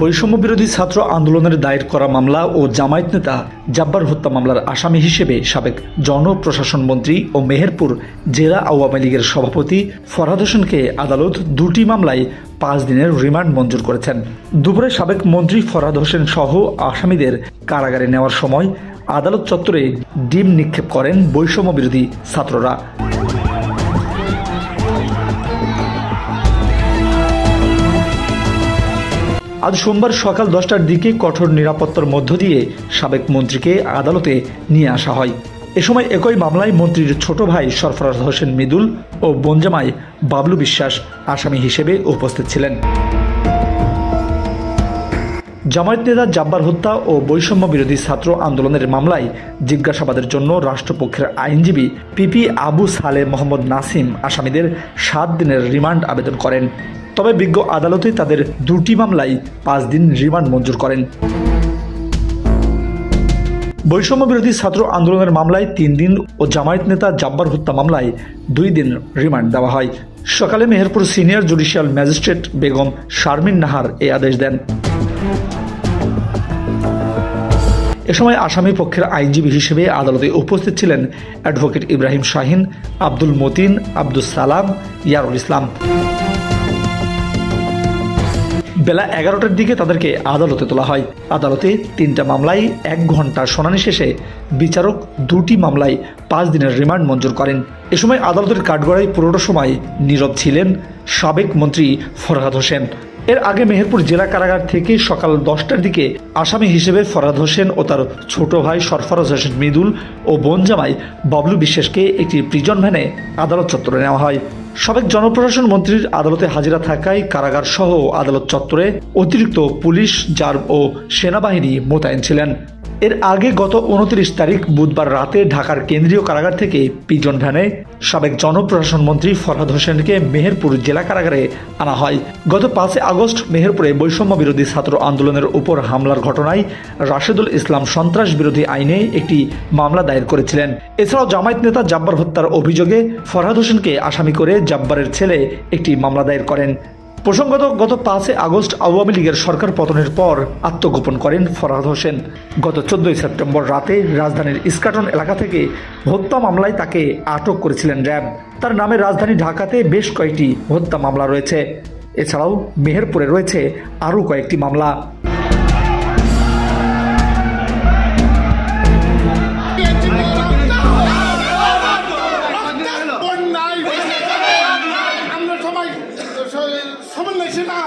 বৈষম্য বিরোধী ছাত্র আন্দোলনের দায়ের করা মামলা ও জামায়াত নেতা জাব্বার হত্যা মামলার আসামি হিসেবে সাবেক জনপ্রশাসন মন্ত্রী ও মেহেরপুর জেলা আওয়ামী লীগের সভাপতি ফরহাদ হোসেনকে আদালত দুটি মামলায় 5 দিনের রিমান্ড মঞ্জুর করেছেন। দুপুরে সাবেক মন্ত্রী ফরহাদ হোসেন সহ আসামিদের কারাগারে নেওয়ার সময় আদালত চত্বরে ডিম নিক্ষেপ করেন বৈষম্য বিরোধী ছাত্ররা। আজ সোমবার সকাল 10টার দিকে কঠোর নিরাপত্তার মধ্য দিয়ে সাবেক মন্ত্রীকে আদালতে নিয়ে আসা হয়। এ সময় একই মামলায় মন্ত্রীর ছোট ভাই সরফরাজ হোসেন মৃদুল ও বোনজামাই বাবলু বিশ্বাস আসামি হিসেবে উপস্থিত ছিলেন। জামায়াত নেতা জাব্বার হত্যা ও বৈষম্য বিরোধী ছাত্র আন্দোলনের মামলায় জিজ্ঞাসাবাদের জন্য রাষ্ট্রপক্ষের আইনজীবী পিপি আবু সালে মোহাম্মদ নাসিম আসামিদের 7 দিনের রিমান্ড আবেদন করেন। তবে বিজ্ঞ আদালতে তাদের দুটি মামলায় 5 দিন রিমান্ড মঞ্জুর করেন। বৈষম্য বিরোধী ছাত্র আন্দোলনের মামলায় 3 দিন ও জামায়াত নেতা জাব্বার হত্যা মামলায় 2 দিন রিমান্ড দেওয়া হয়। সকালে Meherpur senior judicial magistrate Begum Sharmin Nahar এই আদেশ দেন। এ সময় আসামি পক্ষের আইনজীবী হিসেবে আদালতে উপস্থিত ছিলেন অ্যাডভোকেট ইব্রাহিম শাহিন, আব্দুল মতিন, আব্দুস সালাম, ইয়ারুল ইসলাম। বেলা 11টার দিকে তাদেরকে আদালতে তোলা হয়। আদালতে 3টা মামলায় 1 ঘন্টা শুনানি শেষে বিচারক 2টি মামলায় 5 দিনের রিমান্ড মঞ্জুর করেন। এ সময় আদালতের কাঠগড়ায় পুরোটা সময় নীরব ছিলেন সাবেক মন্ত্রী ফরহাদ হোসেন। এর আগে মেহেরপুর জেলা কারাগার থেকে সকাল 10টার দিকে আসামি হিসেবে ফরহাদ হোসেন ও তার ছোট ভাই সরফরাজ হোসেন মৃদুল ও বোনজামাই বাবলু বিশ্বাসকে একটি প্রিজন ভ্যানে আদালত চত্বরে নেওয়া হয়। সাবেক জনপ্রশাসন মন্ত্রীর আদালতে হাজিরা থাকায় কারাগার সহ আদালত চত্বরে অতিরিক্ত পুলিশ, র্যাব ও সেনাবাহিনী মোতায়েন ছিলেন। এর আগে গত 29 তারিখ বুধবার রাতে ঢাকার কেন্দ্রীয় কারাগার থেকে প্রিজন ভ্যানে সাবেক জনপ্রশাসন মন্ত্রী ফরহাদ হোসেনকে মেহেরপুর জেলা কারাগারে আনা হয়। গত 5 আগস্ট মেহেরপুরে বৈষম্য বিরোধী ছাত্র আন্দোলনের উপর হামলার ঘটনায় রাশেদুল ইসলাম সন্ত্রাস বিরোধী আইনে একটি মামলা দায়ের করেছিলেন। এছাড়াও জামায়াত নেতা জাব্বার হত্যার অভিযোগে ফরহাদ হোসেনকে আসামি করে জাব্বারের ছেলে একটি মামলা দায়ের করেন। প্রসঙ্গত গত 5 আগস্ট আওয়ামী লীগের সরকার পতনের পর আত্মগোপন করেন ফরহাদ হোসেন। গত 14 সেপ্টেম্বর রাতে রাজধানীর ইস্কাটন এলাকা থেকে হত্যা মামলায় তাকে আটক করেছিলেন র্যাব। তার নামে রাজধানী ঢাকাতে বেশ কয়েকটি হত্যা মামলা রয়েছে। এছাড়াও মেহেরপুরে রয়েছে আরও কয়েকটি মামলা। সমন্বয় সেনা